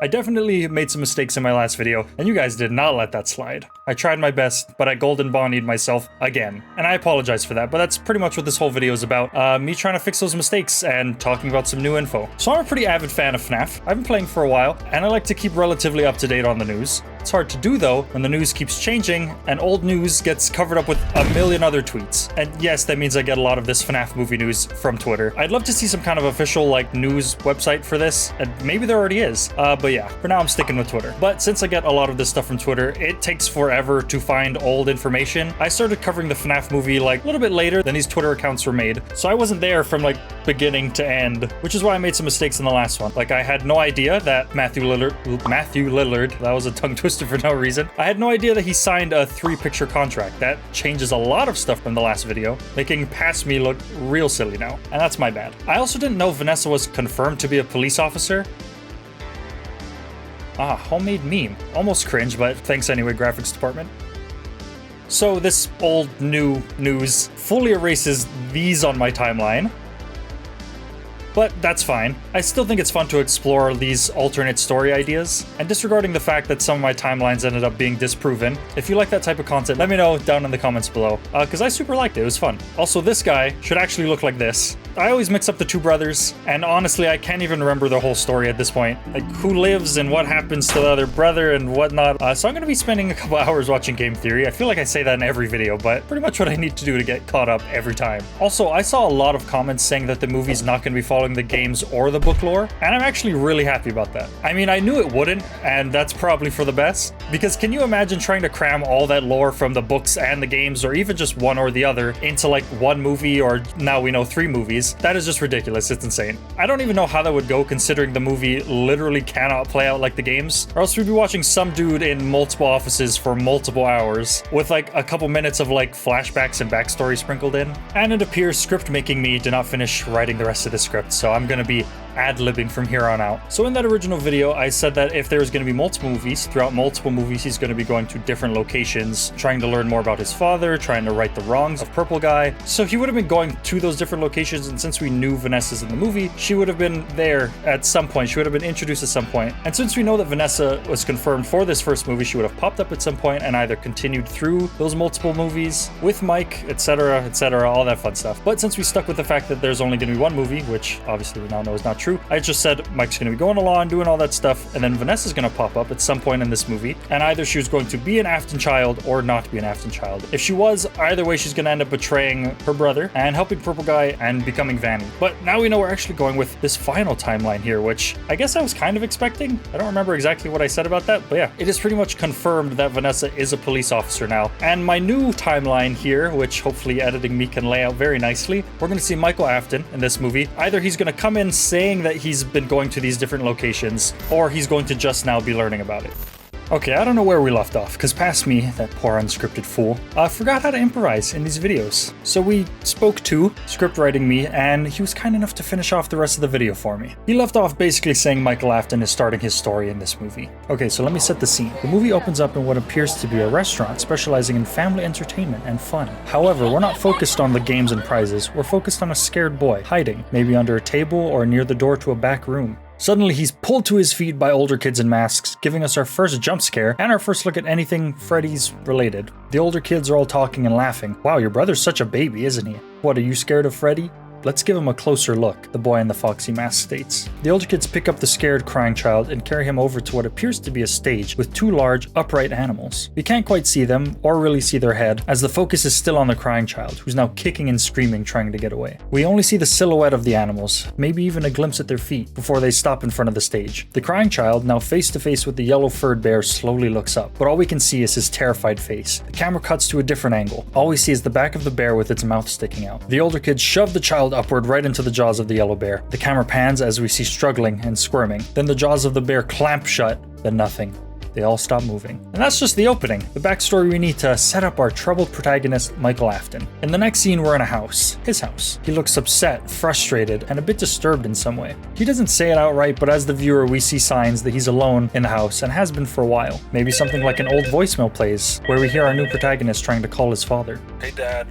I definitely made some mistakes in my last video, and you guys did not let that slide. I tried my best, but I golden bonnied myself again, and I apologize for that, but that's pretty much what this whole video is about, me trying to fix those mistakes and talking about some new info. So I'm a pretty avid fan of FNAF. I've been playing for a while, and I like to keep relatively up to date on the news. It's hard to do though when the news keeps changing and old news gets covered up with a million other tweets. And yes, that means I get a lot of this FNAF movie news from Twitter. I'd love to see some kind of official like news website for this, and maybe there already is. But yeah, for now I'm sticking with Twitter. But since I get a lot of this stuff from Twitter, it takes forever to find old information. I started covering the FNAF movie like a little bit later than these Twitter accounts were made, so I wasn't there from like beginning to end, which is why I made some mistakes in the last one. Like I had no idea that Matthew Lillard, that was a tongue twister for no reason. I had no idea that he signed a 3-picture contract. That changes a lot of stuff from the last video, making past me look real silly now, and that's my bad. I also didn't know Vanessa was confirmed to be a police officer. Ah, homemade meme. Almost cringe, but thanks anyway, graphics department. So this old new news fully erases these on my timeline. But that's fine. I still think it's fun to explore these alternate story ideas, and disregarding the fact that some of my timelines ended up being disproven. If you like that type of content, let me know down in the comments below, because I super liked it. It was fun. Also, this guy should actually look like this. I always mix up the two brothers, and honestly, I can't even remember the whole story at this point. Like, who lives and what happens to the other brother and whatnot. So I'm going to be spending a couple hours watching game theory. I feel like I say that in every video, but pretty much what I need to do to get caught up every time. Also, I saw a lot of comments saying that the movie's not going to be following the games or the book lore, and I'm actually really happy about that. I mean, I knew it wouldn't, and that's probably for the best, because can you imagine trying to cram all that lore from the books and the games, or even just one or the other, into like one movie, or now we know 3 movies? That is just ridiculous. It's insane. I don't even know how that would go, considering the movie literally cannot play out like the games, or else we'd be watching some dude in multiple offices for multiple hours, with like a couple minutes of like flashbacks and backstory sprinkled in. And it appears script making me did not finish writing the rest of the script, so I'm gonna be ad-libbing from here on out. So in that original video, I said that if there's going to be multiple movies, throughout multiple movies, he's going to be going to different locations, trying to learn more about his father, trying to right the wrongs of Purple Guy. So he would have been going to those different locations, and since we knew Vanessa's in the movie, she would have been there at some point. She would have been introduced at some point. And since we know that Vanessa was confirmed for this first movie, she would have popped up at some point and either continued through those multiple movies with Mike, etc., all that fun stuff. But since we stuck with the fact that there's only going to be one movie, which obviously we now know is not true, I just said Mike's going to be going along, doing all that stuff, and then Vanessa's going to pop up at some point in this movie, and either she was going to be an Afton child or not be an Afton child. If she was, either way, she's going to end up betraying her brother and helping Purple Guy and becoming Vanny. But now we know we're actually going with this final timeline here, which I guess I was kind of expecting. I don't remember exactly what I said about that, but yeah, it is pretty much confirmed that Vanessa is a police officer now. And my new timeline here, which hopefully editing me can lay out very nicely, we're going to see Michael Afton in this movie. Either he's going to come in saying that he's been going to these different locations, or he's going to just now be learning about it. Okay, I don't know where we left off, because past me, that poor unscripted fool, forgot how to improvise in these videos. So we spoke to script writing me, and he was kind enough to finish off the rest of the video for me. He left off basically saying Michael Afton is starting his story in this movie. Okay, so let me set the scene. The movie opens up in what appears to be a restaurant specializing in family entertainment and fun. However, we're not focused on the games and prizes, we're focused on a scared boy, hiding, maybe under a table or near the door to a back room. Suddenly, he's pulled to his feet by older kids in masks, giving us our first jump scare and our first look at anything Freddy's related. The older kids are all talking and laughing. Wow, your brother's such a baby, isn't he? What, are you scared of Freddy? Let's give him a closer look, the boy in the foxy mask states. The older kids pick up the scared, crying child and carry him over to what appears to be a stage with 2 large, upright animals. We can't quite see them, or really see their head, as the focus is still on the crying child, who's now kicking and screaming, trying to get away. We only see the silhouette of the animals, maybe even a glimpse at their feet, before they stop in front of the stage. The crying child, now face to face with the yellow furred bear, slowly looks up, but all we can see is his terrified face. The camera cuts to a different angle. All we see is the back of the bear with its mouth sticking out. The older kids shove the child upward right into the jaws of the yellow bear. The camera pans as we see struggling and squirming. Then the jaws of the bear clamp shut, then nothing. They all stop moving. And that's just the opening, the backstory we need to set up our troubled protagonist, Michael Afton. In the next scene, we're in a house. His house. He looks upset, frustrated, and a bit disturbed in some way. He doesn't say it outright, but as the viewer, we see signs that he's alone in the house and has been for a while. Maybe something like an old voicemail plays, where we hear our new protagonist trying to call his father. Hey Dad,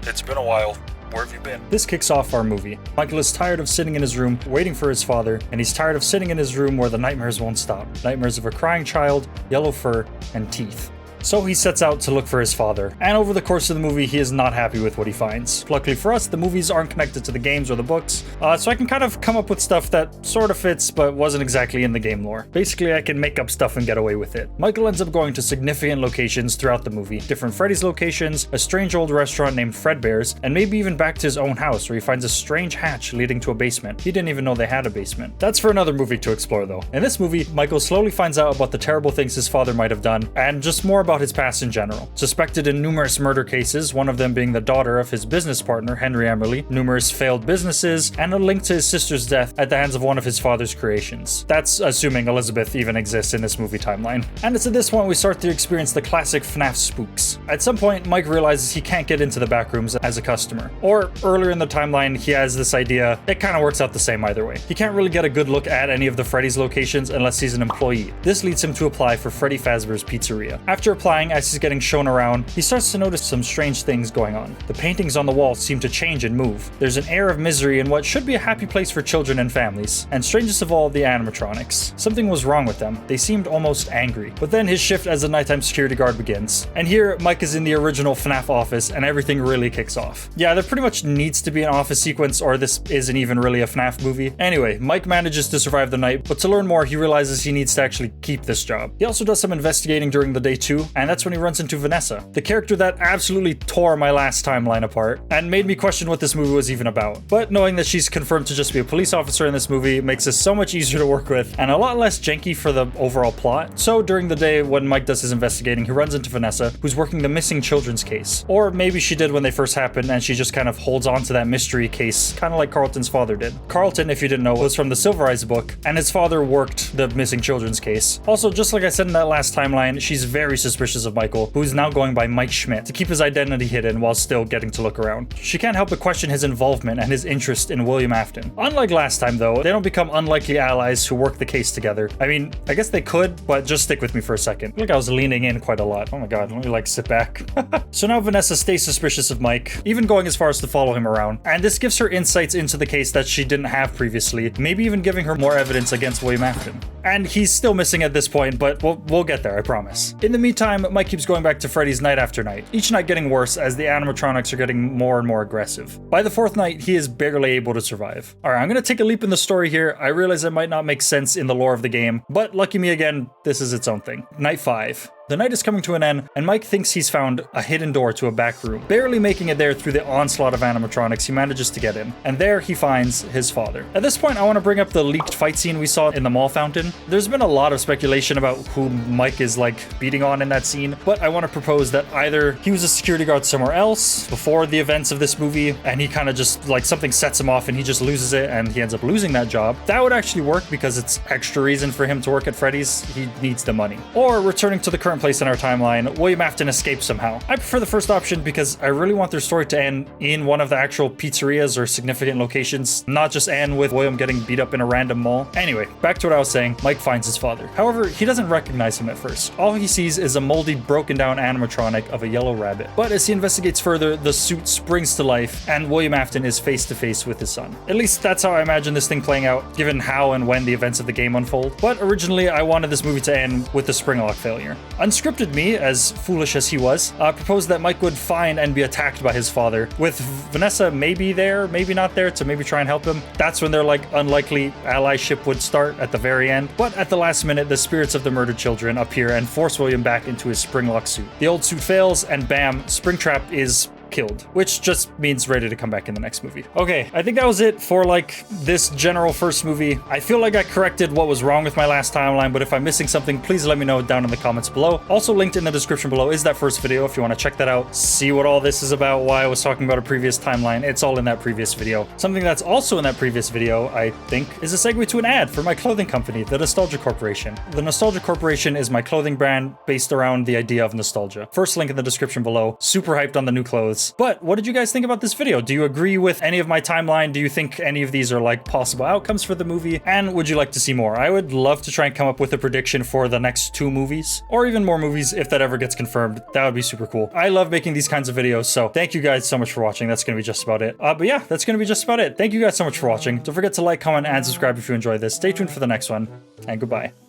it's been a while. Where have you been? This kicks off our movie. Michael is tired of sitting in his room waiting for his father, and he's tired of sitting in his room where the nightmares won't stop. Nightmares of a crying child, yellow fur, and teeth. So he sets out to look for his father, and over the course of the movie he is not happy with what he finds. Luckily for us, the movies aren't connected to the games or the books, so I can kind of come up with stuff that sort of fits but wasn't exactly in the game lore. Basically, I can make up stuff and get away with it. Michael ends up going to significant locations throughout the movie, different Freddy's locations, a strange old restaurant named Fredbear's, and maybe even back to his own house where he finds a strange hatch leading to a basement. He didn't even know they had a basement. That's for another movie to explore though. In this movie, Michael slowly finds out about the terrible things his father might have done, and just more about his past in general. Suspected in numerous murder cases, one of them being the daughter of his business partner, Henry Emerly, numerous failed businesses, and a link to his sister's death at the hands of one of his father's creations. That's assuming Elizabeth even exists in this movie timeline. And it's at this point we start to experience the classic FNAF spooks. At some point, Mike realizes he can't get into the back rooms as a customer. Or earlier in the timeline, he has this idea. It kind of works out the same either way. He can't really get a good look at any of the Freddy's locations unless he's an employee. This leads him to apply for Freddy Fazbear's Pizzeria. After applying, as he's getting shown around, he starts to notice some strange things going on. The paintings on the wall seem to change and move. There's an air of misery in what should be a happy place for children and families. And strangest of all, the animatronics. Something was wrong with them. They seemed almost angry. But then his shift as a nighttime security guard begins. And here, Mike is in the original FNAF office and everything really kicks off. Yeah, there pretty much needs to be an office sequence or this isn't even really a FNAF movie. Anyway, Mike manages to survive the night, but to learn more, he realizes he needs to actually keep this job. He also does some investigating during the day too, and that's when he runs into Vanessa, the character that absolutely tore my last timeline apart and made me question what this movie was even about. But knowing that she's confirmed to just be a police officer in this movie makes this so much easier to work with and a lot less janky for the overall plot. So during the day when Mike does his investigating, he runs into Vanessa, who's working the missing children's case. Or maybe she did when they first happened and she just kind of holds on to that mystery case, kind of like Carlton's father did. Carlton, if you didn't know, was from the Silver Eyes book, and his father worked the missing children's case. Also, just like I said in that last timeline, she's very suspicious of Michael, who's now going by Mike Schmidt, to keep his identity hidden while still getting to look around. She can't help but question his involvement and his interest in William Afton. Unlike last time though, they don't become unlikely allies who work the case together. I mean, I guess they could, but just stick with me for a second. I feel like I was leaning in quite a lot. Oh my god, let me like sit back. So now Vanessa stays suspicious of Mike, even going as far as to follow him around. And this gives her insights into the case that she didn't have previously, maybe even giving her more evidence against William Afton. And he's still missing at this point, but we'll get there, I promise. In the meantime, Mike keeps going back to Freddy's night after night, each night getting worse as the animatronics are getting more and more aggressive. By the fourth night, he is barely able to survive. Alright, I'm gonna take a leap in the story here. I realize it might not make sense in the lore of the game, but lucky me again, this is its own thing. Night 5. The night is coming to an end, and Mike thinks he's found a hidden door to a back room. Barely making it there through the onslaught of animatronics, he manages to get in, and there he finds his father. At this point, I want to bring up the leaked fight scene we saw in the mall fountain. There's been a lot of speculation about who Mike is like beating on in that scene, but I want to propose that either he was a security guard somewhere else before the events of this movie, and he kind of just like something sets him off and he just loses it and he ends up losing that job. That would actually work because it's extra reason for him to work at Freddy's. He needs the money. Or returning to the current place in our timeline, William Afton escapes somehow. I prefer the first option because I really want their story to end in one of the actual pizzerias or significant locations, not just end with William getting beat up in a random mall. Anyway, back to what I was saying, Mike finds his father. However, he doesn't recognize him at first. All he sees is a moldy, broken down animatronic of a yellow rabbit. But as he investigates further, the suit springs to life and William Afton is face to face with his son. At least that's how I imagine this thing playing out, given how and when the events of the game unfold. But originally, I wanted this movie to end with the spring lock failure. Unscripted me, as foolish as he was, proposed that Mike would find and be attacked by his father, with Vanessa maybe there, maybe not there, to maybe try and help him. That's when their like unlikely allyship would start at the very end. But at the last minute, the spirits of the murdered children appear and force William back into his spring lock suit. The old suit fails and bam, Springtrap is killed, which just means ready to come back in the next movie. Okay, I think that was it for like this general first movie. I feel like I corrected what was wrong with my last timeline, but if I'm missing something, please let me know down in the comments below. Also linked in the description below is that first video if you want to check that out, see what all this is about, why I was talking about a previous timeline. It's all in that previous video. Something that's also in that previous video, I think, is a segue to an ad for my clothing company, the Nostalgia Corporation. The Nostalgia Corporation is my clothing brand based around the idea of nostalgia. First link in the description below. Super hyped on the new clothes. movies. But what did you guys think about this video? Do you agree with any of my timeline? Do you think any of these are like possible outcomes for the movie? And would you like to see more? I would love to try and come up with a prediction for the next 2 movies, or even more movies if that ever gets confirmed. That would be super cool. I love making these kinds of videos, so thank you guys so much for watching. That's gonna be just about it. But yeah, that's gonna be just about it. Thank you guys so much for watching. Don't forget to like, comment, and subscribe if you enjoyed this. Stay tuned for the next one, and goodbye.